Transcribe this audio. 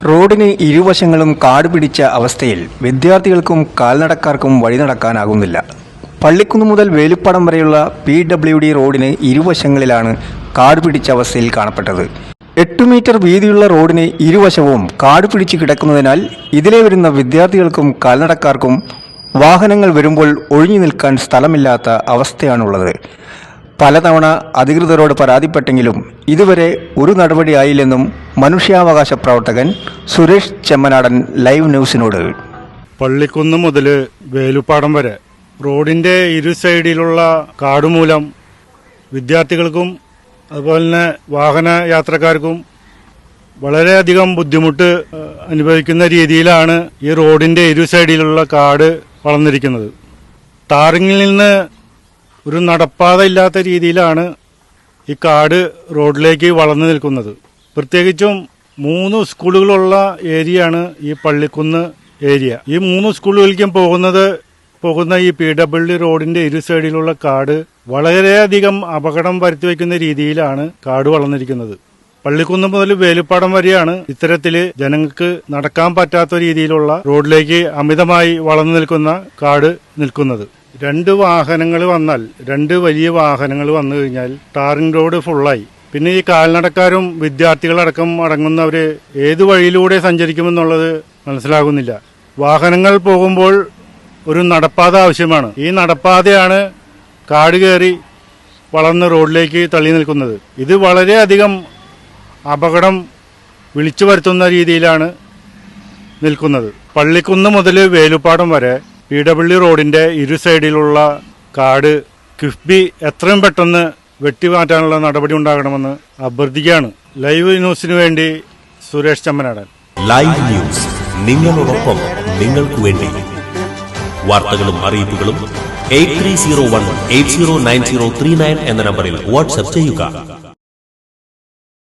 റോഡിന് ഇരുവശങ്ങളും കാട് പിടിച്ച അവസ്ഥയിൽ വിദ്യാർത്ഥികൾക്കും കാൽനടക്കാർക്കും വഴി നടക്കാനാകുന്നില്ല. പള്ളിക്കുന്ന് മുതൽ വേലുപ്പാടം വരെയുള്ള PWD റോഡിന് ഇരുവശങ്ങളിലാണ് കാട് പിടിച്ച അവസ്ഥയിൽ കാണപ്പെട്ടത്. 8 മീറ്റർ വീതിയുള്ള റോഡിന് ഇരുവശവും കാട് പിടിച്ച് കിടക്കുന്നതിനാൽ ഇതിലെ വരുന്ന വിദ്യാർത്ഥികൾക്കും കാൽനടക്കാർക്കും വാഹനങ്ങൾ വരുമ്പോൾ ഒഴിഞ്ഞു നിൽക്കാൻ സ്ഥലമില്ലാത്ത അവസ്ഥയാണുള്ളത്. പലതവണ അധികൃതരോട് പരാതിപ്പെട്ടെങ്കിലും ഇതുവരെ ഒരു നടപടിയായില്ലെന്നും മനുഷ്യാവകാശ പ്രവർത്തകൻ സുരേഷ് ചെമ്മനാടൻ ലൈവ് ന്യൂസിനോട്. പള്ളിക്കുന്ന് മുതൽ വേലുപ്പാടം വരെ റോഡിന്റെ ഇരു സൈഡിലുള്ള കാടുമൂലം വിദ്യാർത്ഥികൾക്കും അതുപോലെ തന്നെ വാഹന യാത്രക്കാർക്കും വളരെയധികം ബുദ്ധിമുട്ട് അനുഭവിക്കുന്ന രീതിയിലാണ് ഈ റോഡിന്റെ ഇരു സൈഡിലുള്ള കാട് വളർന്നിരിക്കുന്നത്. ടാറിങ്ങിൽ നിന്ന് ഒരു നടപ്പാത ഇല്ലാത്ത രീതിയിലാണ് ഈ കാട് റോഡിലേക്ക് വളർന്നു നിൽക്കുന്നത്. പ്രത്യേകിച്ചും 3 സ്കൂളുകളുള്ള ഏരിയയാണ് ഈ പള്ളിക്കുന്ന് ഏരിയ. ഈ 3 സ്കൂളുകളിലേക്കും പോകുന്ന ഈ PWD റോഡിന്റെ ഇരു സൈഡിലുള്ള കാട് വളരെയധികം അപകടം വരുത്തിവെക്കുന്ന രീതിയിലാണ് കാട് വളർന്നിരിക്കുന്നത്. പള്ളിക്കുന്ന് മുതൽ വേലുപ്പാടം വരെയാണ് ഇത്തരത്തില് ജനങ്ങൾക്ക് നടക്കാൻ പറ്റാത്ത രീതിയിലുള്ള റോഡിലേക്ക് അമിതമായി വളർന്നു നിൽക്കുന്ന കാട് നിൽക്കുന്നത്. 2 വാഹനങ്ങൾ വന്നാൽ 2 വലിയ വാഹനങ്ങൾ വന്നു കഴിഞ്ഞാൽ ടാറിംഗ് റോഡ് ഫുള്ളായി. പിന്നെ ഈ കാൽനടക്കാരും വിദ്യാർത്ഥികളടക്കം അടങ്ങുന്നവര് ഏത് വഴിയിലൂടെ സഞ്ചരിക്കുമെന്നുള്ളത് മനസ്സിലാകുന്നില്ല. വാഹനങ്ങൾ പോകുമ്പോൾ ഒരു നടപ്പാത ആവശ്യമാണ്. ഈ നടപ്പാതയാണ് കാട് കയറി വളർന്ന് റോഡിലേക്ക് തള്ളി നിൽക്കുന്നത്. ഇത് വളരെയധികം അപകടം വിളിച്ചു വരുത്തുന്ന രീതിയിലാണ് നിൽക്കുന്നത്. പള്ളിക്കുന്ന് മുതൽ വേലുപ്പാടം വരെ PWD റോഡിന്റെ ഇരു സൈഡിലുള്ള കാട് കിഫ്ബി എത്രയും പെട്ടെന്ന് വെട്ടിമാറ്റാനുള്ള നടപടി ഉണ്ടാകണമെന്ന് അഭ്യർത്ഥിക്കുകയാണ്. ലൈവ് ന്യൂസിന് വേണ്ടി സുരേഷ് ചെമ്മനാടൻ. ലൈവ് ന്യൂസ്, നിങ്ങളോടൊപ്പം, നിങ്ങൾക്ക് വേണ്ടി. വാർത്തകളും അറിയിപ്പുകളും 8301809039 എന്ന നമ്പറിൽ വാട്സ്ആപ്പ് ചെയ്യുക.